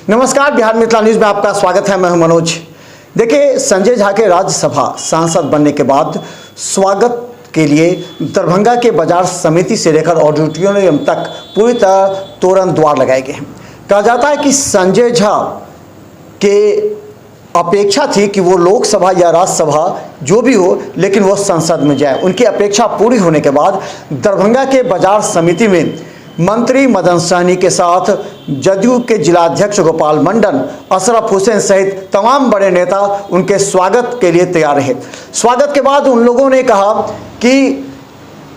नमस्कार, बिहार मिथिला न्यूज में आपका स्वागत है। मैं हूं मनोज। देखिए, संजय झा के राज्यसभा सांसद बनने के बाद स्वागत के लिए दरभंगा के बाजार समिति से लेकर ऑडिटोरियम तक पूरी तरह तोरण द्वार लगाए गए हैं। कहा जाता है कि संजय झा के अपेक्षा थी कि वो लोकसभा या राज्यसभा जो भी हो, लेकिन वो संसद में जाए। उनकी अपेक्षा पूरी होने के बाद दरभंगा के बाजार समिति में मंत्री मदन सहनी के साथ जदयू के जिलाध्यक्ष गोपाल मंडल, अशरफ हुसैन सहित तमाम बड़े नेता उनके स्वागत के लिए तैयार रहे। स्वागत के बाद उन लोगों ने कहा कि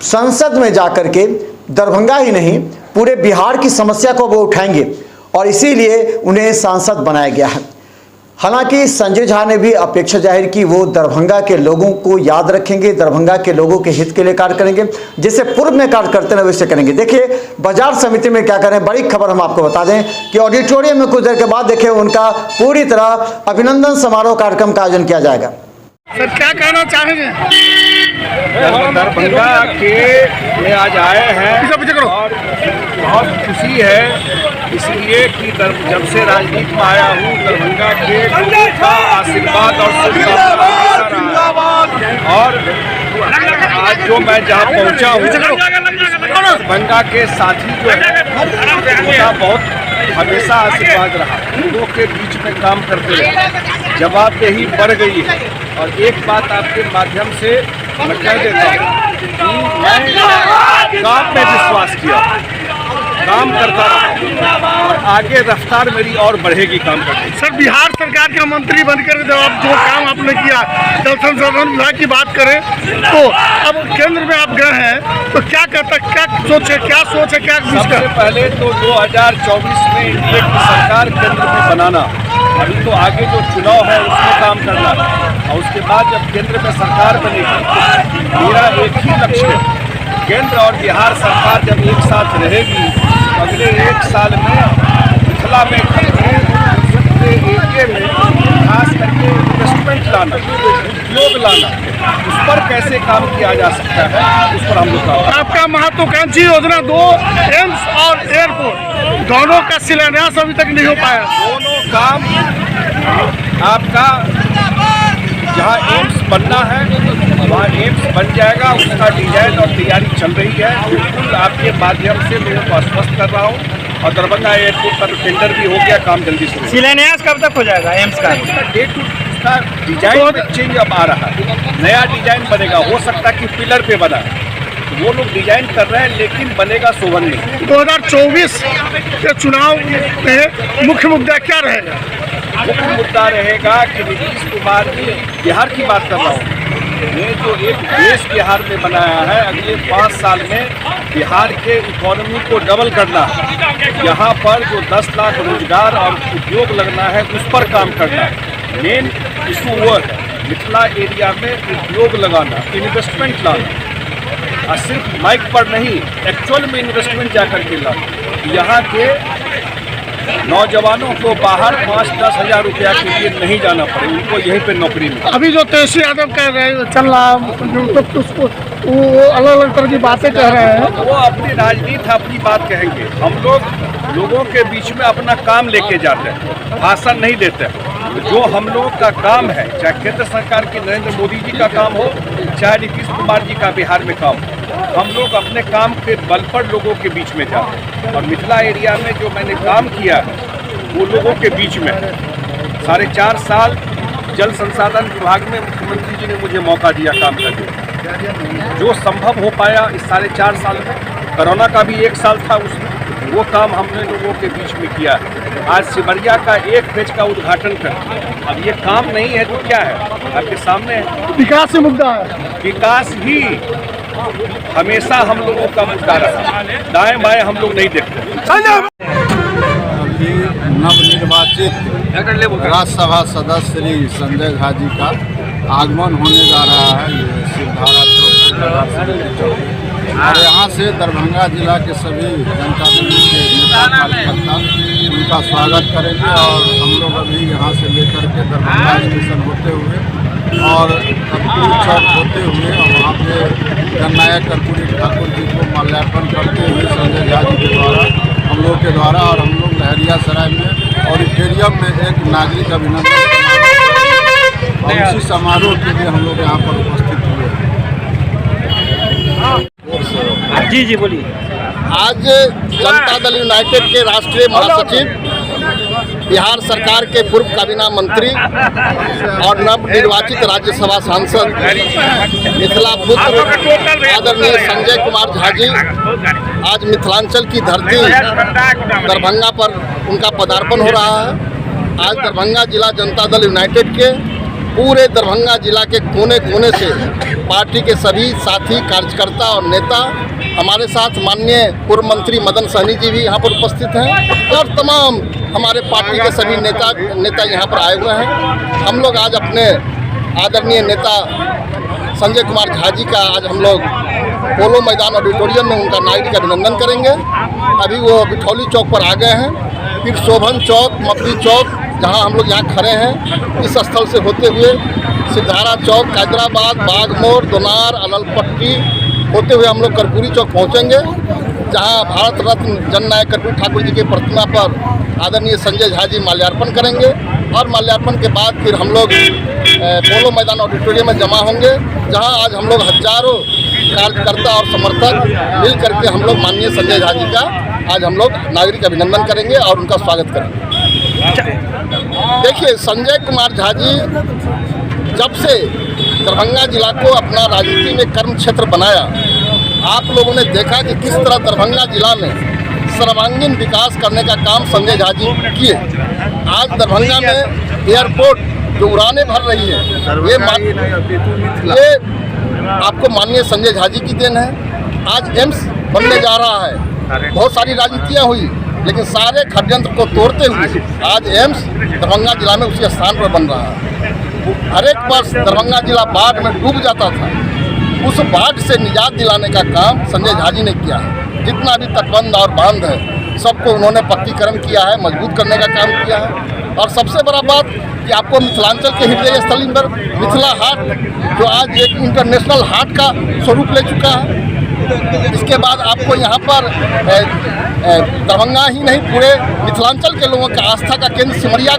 संसद में जाकर के दरभंगा ही नहीं, पूरे बिहार की समस्या को वो उठाएंगे और इसीलिए उन्हें सांसद बनाया गया है। हालांकि संजय झा ने भी अपेक्षा जाहिर की वो दरभंगा के लोगों को याद रखेंगे, दरभंगा के लोगों के हित के लिए कार्य करेंगे, जैसे पूर्व में कार्य करते हैं वैसे करेंगे। देखिए बाजार समिति में क्या करें, बड़ी खबर हम आपको बता दें कि ऑडिटोरियम में कुछ देर के बाद देखिए उनका पूरी तरह अभिनंदन समारोह कार्यक्रम का आयोजन किया जाएगा। सर, क्या कहना चाहेंगे? दरभंगा के में आज आए हैं और बहुत खुशी है, इसलिए कि जब से राजनीति में आया हूँ दरभंगा के लोगों का आशीर्वाद और शुभकामना और आज जो मैं जहाँ पहुँचा हूँ दरभंगा के साथी जो है उनका बहुत हमेशा आशीर्वाद रहा। लोगों के बीच में काम करते रहे, जवाबदेही बढ़ गई है। और एक बात आपके माध्यम से मैं कह देता हूँ कि मैं काम में विश्वास किया, काम करता रहा और आगे रफ्तार मेरी और बढ़ेगी काम करने। सर, बिहार सरकार का मंत्री बनकर जब आप जो काम आपने किया, जल संसाधन विभाग की बात करें तो अब केंद्र में आप गए हैं तो क्या कहता, क्या सोच है, क्या सबसे पहले तो 2024 में एनडीए की सरकार केंद्र में बनाना, अभी तो आगे जो चुनाव है उसमें काम करना और उसके बाद जब केंद्र में सरकार बनेगी तो मेरा एक ही लक्ष्य है, केंद्र और बिहार सरकार जब एक साथ रहेगी तो अगले एक साल में मिथिला में एरिया में खास करके इन्वेस्टमेंट लाना, उद्योग लाना, उस पर कैसे काम किया जा सकता है उस पर हम लोग आपका महत्वाकांक्षी योजना 2 एम्स और एयरपोर्ट दोनों का शिलान्यास अभी तक नहीं हो पाया। दोनों काम आपका जहाँ एम्स बनना है वहाँ एम्स बन जाएगा, उसका डिजाइन और तैयारी चल रही है। बिल्कुल आपके माध्यम से मैं उसको आश्वस्त कर रहा हूँ और दरभंगा एयरपोर्ट का टेंडर भी हो गया, काम जल्दी से। शिलान्यास कब तक हो जाएगा एम्स का? उसका डिजाइन चेंज अब आ रहा है, नया डिजाइन बनेगा। हो सकता है कि पिलर पे बना है, वो लोग डिजाइन कर रहे हैं, लेकिन बनेगा सोवन नहीं। 2024 के चुनाव में मुख्य मुद्दा क्या रहेगा? मुख्य मुद्दा रहेगा कि नीतीश कुमार जी, बिहार की बात कर रहा हूँ, ये जो एक देश बिहार में बनाया है, अगले 5 साल में बिहार के इकोनॉमी को डबल करना है। यहाँ पर जो 10 लाख रोजगार और उद्योग लगना है उस पर काम करना है। मेन इशू वो है मिथिला एरिया में उद्योग लगाना, इन्वेस्टमेंट लाना और सिर्फ माइक पर नहीं, एक्चुअल में इन्वेस्टमेंट जाकर के लाना। यहाँ के नौजवानों को बाहर 5-10 हज़ार रुपया के लिए नहीं जाना पड़े, उनको यहीं पे नौकरी मिले। अभी जो तेजस्वी यादव कह रहे हैं चल रहा, तो उसको वो अलग अलग तरह की बातें कह रहे हैं। वो अपनी राजनीति अपनी बात कहेंगे, हम लोग लोगों के बीच में अपना काम लेके जाते हैं, भाषण नहीं देते हैं। जो हम लोग का काम है, चाहे केंद्र सरकार की नरेंद्र मोदी जी का काम हो, चाहे नीतीश कुमार जी का बिहार में काम हो, हम लोग अपने काम के बल पर लोगों के बीच में जाते हैं। और मिथिला एरिया में जो मैंने काम किया है वो लोगों के बीच में 4.5 साल जल संसाधन विभाग में मुख्यमंत्री जी ने मुझे मौका दिया काम करने, जो संभव हो पाया इस 4.5 साल में। कोरोना का भी 1 साल था, उसमें वो काम हमने लोगों के बीच में किया है। आज सिमरिया का 1 फेज का उद्घाटन कर, अब ये काम नहीं है तो क्या है, आपके सामने है। विकास से मुद्दा है, विकास ही हमेशा हम लोगों का मुद्दा रहा, दाएं बाएं हम लोग नहीं देखते। अभी नवनिर्वाचित राज्यसभा सदस्य श्री संजय झा जी का आगमन होने जा रहा है। ये शिवधारा चौक और यहाँ से दरभंगा जिला के सभी जनता दल के नेता कार्यकर्ता उनका स्वागत करेंगे और हम लोग अभी यहाँ से लेकर के दरभंगा स्टेशन होते हुए और कर्पूरी चौक होते हुए और वहाँ पे जननायक कर्पूरी ठाकुर जी को माल्यार्पण करते हुए संजय झा जी के द्वारा हम लोग के द्वारा और हम लोग लहरिया सराय में ऑडिटोरियम में एक नागरिक अभिनंदन समारोह और उसी समारोह के लिए हम लोग यहाँ पर उपस्थित हुए हैं। जी बोलिए। आज जनता दल यूनाइटेड के राष्ट्रीय महासचिव, बिहार सरकार के पूर्व काबीना मंत्री और नवनिर्वाचित राज्यसभा सांसद मिथिला पुत्र आदरणीय संजय कुमार झा जी आज मिथिलांचल की धरती दरभंगा पर उनका पदार्पण हो रहा है। आज दरभंगा जिला जनता दल यूनाइटेड के पूरे दरभंगा जिला के कोने कोने से पार्टी के सभी साथी, कार्यकर्ता और नेता, हमारे साथ माननीय पूर्व मंत्री मदन सहनी जी भी यहाँ पर उपस्थित हैं और तमाम हमारे पार्टी के सभी नेता यहाँ पर आए हुए हैं। हम लोग आज अपने आदरणीय नेता संजय कुमार झा जी का आज हम लोग पोलो मैदान ऑडिटोरियम में उनका नागरिक अभिनंदन करेंगे। अभी वो बिठौली चौक पर आ गए हैं, फिर शोभन चौक, मकड़ी चौक, जहाँ हम लोग यहाँ खड़े हैं, इस स्थल से होते हुए सिद्धारा चौक, हैदराबाद, बागमोर, दोनार, अललपट्टी होते हुए हम लोग कर्पूरी चौक पहुँचेंगे, जहाँ भारत रत्न जननायक कर्पूरी ठाकुर जी की प्रतिमा पर आदरणीय संजय झा जी माल्यार्पण करेंगे और माल्यार्पण के बाद फिर हम लोग पोलो मैदान ऑडिटोरियम में जमा होंगे, जहाँ आज हम लोग हजारों कार्यकर्ता और समर्थक मिल करके हम लोग माननीय संजय झा जी का आज हम लोग नागरिक अभिनंदन करेंगे और उनका स्वागत करेंगे। देखिए, संजय कुमार झा जी जब से दरभंगा जिला को अपना राजनीति में कर्म क्षेत्र बनाया, आप लोगों ने देखा कि किस तरह दरभंगा जिला में सर्वांगीण विकास करने का काम संजय झा जी किए। आज दरभंगा में एयरपोर्ट जो उड़ानें भर रही है, ये आपको माननीय संजय झा जी की देन है। आज एम्स बनने जा रहा है, बहुत सारी राजनीतियाँ हुई, लेकिन सारे षड्यंत्र को तोड़ते हुए आज एम्स दरभंगा जिला में उसी स्थान पर बन रहा है। हर एक वर्ष दरभंगा जिला बाढ़ में डूब जाता था, उस बाढ़ से निजात दिलाने का काम संजय झा जी ने किया है। जितना भी तटबंध और बांध है, सबको उन्होंने पक्कीकरण किया है, मजबूत करने का काम किया है। और सबसे बड़ा बात कि आपको मिथिलांचल के हृदय स्थल पर मिथिला हाट, जो आज एक इंटरनेशनल हाट का स्वरूप ले चुका है, इसके बाद आपको यहाँ पर दरभंगा ही नहीं, पूरे मिथिलांचल के लोगों का आस्था का केंद्र सिमरिया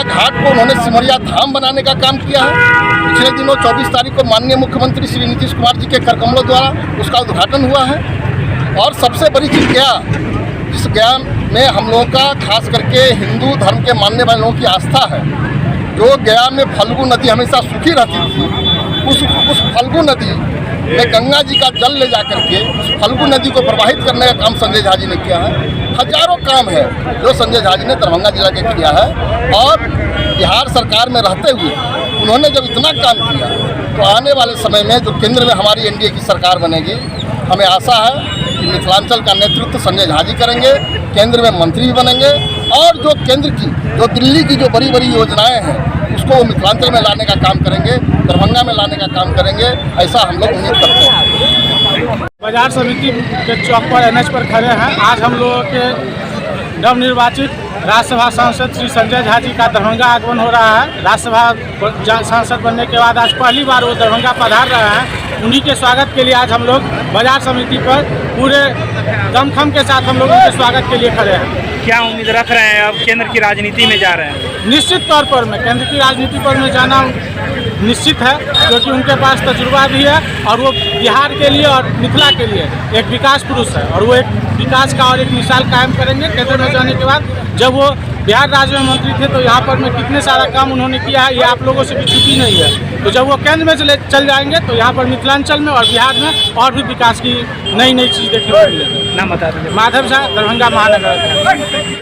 घाट को उन्होंने सिमरिया धाम बनाने का काम किया है। पिछले दिनों 24 तारीख को माननीय मुख्यमंत्री श्री नीतीश कुमार जी के करकमलों द्वारा उसका उद्घाटन हुआ है। और सबसे बड़ी चीज़ गया, जिस गया में हम लोगों का खास करके हिंदू धर्म के मानने वाले लोगों की आस्था है, जो गया में फल्गु नदी हमेशा सूखी रहती थी, उस फल्गु नदी में गंगा जी का जल ले जा करके उस फल्गु नदी को प्रवाहित करने का काम संजय झा जी ने किया है। हजारों काम है जो संजय झा जी ने दरभंगा जिला के किया है। और बिहार सरकार में रहते हुए उन्होंने जब इतना काम किया, तो आने वाले समय में जो केंद्र में हमारी एनडीए की सरकार बनेगी, हमें आशा है कि मिथिलांचल का नेतृत्व संजय झा जी करेंगे, केंद्र में मंत्री भी बनेंगे और जो केंद्र की, जो दिल्ली की जो बड़ी बड़ी योजनाएं हैं, उसको वो मिथिलांचल में लाने का काम करेंगे, दरभंगा में लाने का काम करेंगे, ऐसा हम लोग उम्मीद करते हैं। बाजार समिति के चौक पर एनएच पर खड़े हैं। आज हम लोगों के नवनिर्वाचित राज्यसभा सांसद श्री संजय झा जी का दरभंगा आगमन हो रहा है। राज्यसभा सांसद बनने के बाद आज पहली बार वो दरभंगा पधार रहे हैं। उन्हीं के स्वागत के लिए आज हम लोग बाजार समिति पर पूरे दमखम के साथ हम लोग उनके स्वागत के लिए खड़े हैं। क्या उम्मीद रख रहे हैं, अब केंद्र की राजनीति में जा रहे हैं? निश्चित तौर पर मैं केंद्र की राजनीति पर में जाना निश्चित है, क्योंकि उनके पास तजुर्बा भी है और वो बिहार के लिए और मिथिला के लिए एक विकास पुरुष है और वो एक विकास का और एक मिसाल कायम करेंगे। केंद्र में जाने के बाद जब वो बिहार राज्य में मंत्री थे, तो यहाँ पर में कितने सारा काम उन्होंने किया है, ये आप लोगों से भी छुट्टी नहीं है। तो जब वो केंद्र में चल जाएंगे, तो यहाँ पर मिथिलांचल में और बिहार में और भी विकास की नई चीज़ देखने को मिलेगी। नाम बता दीजिए। माधव झा, दरभंगा महानगर।